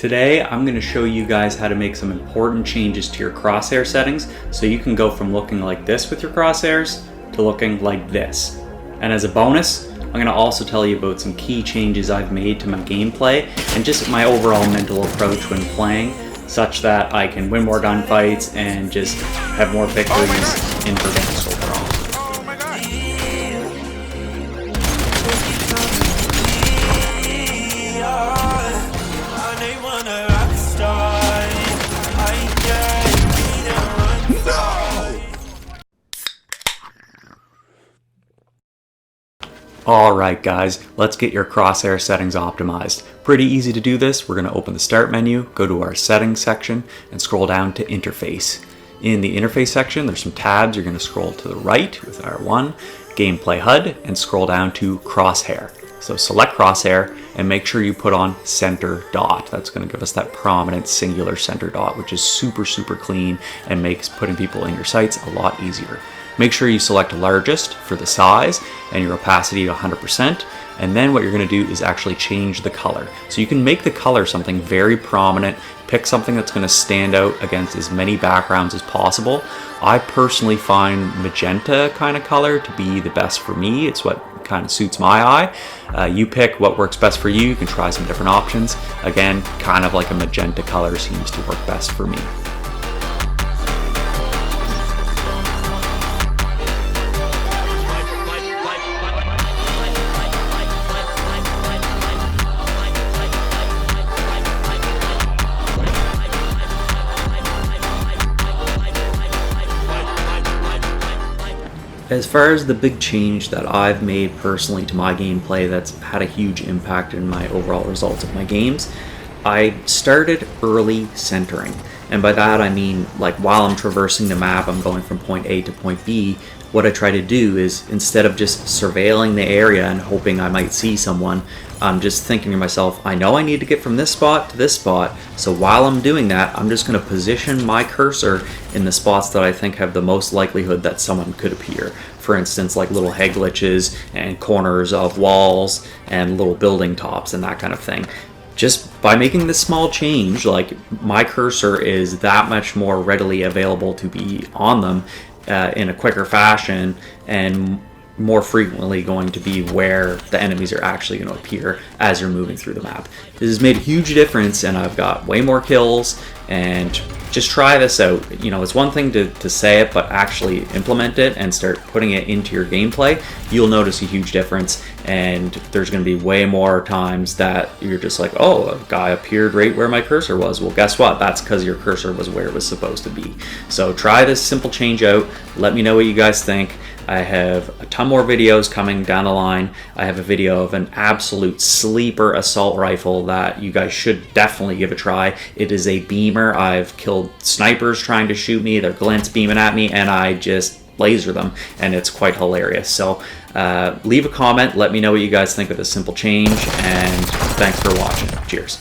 Today, I'm going to show you guys how to make some important changes to your crosshair settings so you can go from looking like this with your crosshairs to looking like this. And as a bonus, I'm going to also tell you about some key changes I've made to my gameplay and just my overall mental approach when playing, such that I can win more gunfights and just have more victories in advanced overall. Alright guys, let's get your crosshair settings optimized. Pretty easy to do this. We're going to open the start menu, go to our settings section, and scroll down to interface. In the interface section, there's some tabs. You're going to scroll to the right with R1, gameplay HUD, and scroll down to crosshair. So select crosshair and make sure you put on center dot. That's going to give us that prominent singular center dot, which is super clean and makes putting people in your sights a lot easier. Make sure you select largest for the size and your opacity to 100%. And then what you're going to do is actually change the color. So you can make the color something very prominent, pick something that's going to stand out against as many backgrounds as possible. I personally find magenta kind of color to be the best for me. It's what kind of suits my eye. You pick what works best for you. You can try some different options. Again, kind of like a magenta color seems to work best for me. As far as the big change that I've made personally to my gameplay that's had a huge impact in my overall results of my games, I started early centering. And by that I mean, like, while I'm traversing the map, I'm going from point A to point B, what I try to do is, instead of just surveilling the area and hoping I might see someone, I'm just thinking to myself, I know I need to get from this spot to this spot, so while I'm doing that, I'm just going to position my cursor in the spots that I think have the most likelihood that someone could appear. For instance, like little head glitches and corners of walls and little building tops and that kind of thing. Just by making this small change, like, my cursor is that much more readily available to be on them in a quicker fashion, and more frequently going to be where the enemies are actually going to appear as you're moving through the map. This has made a huge difference, and I've got way more kills. And just try this out. You know, it's one thing to say it, but actually implement it and start putting it into your gameplay. You'll notice a huge difference, and there's going to be way more times that you're just like, oh, a guy appeared right where my cursor was. Well, guess what? That's because your cursor was where it was supposed to be. So try this simple change out. Let me know what you guys think. I have a ton more videos coming down the line. I have a video of an absolute sleeper assault rifle that you guys should definitely give a try. It is a beamer. I've killed snipers trying to shoot me. They're glints beaming at me, and I just laser them, and it's quite hilarious. So leave a comment. Let me know what you guys think of this simple change, and thanks for watching. Cheers.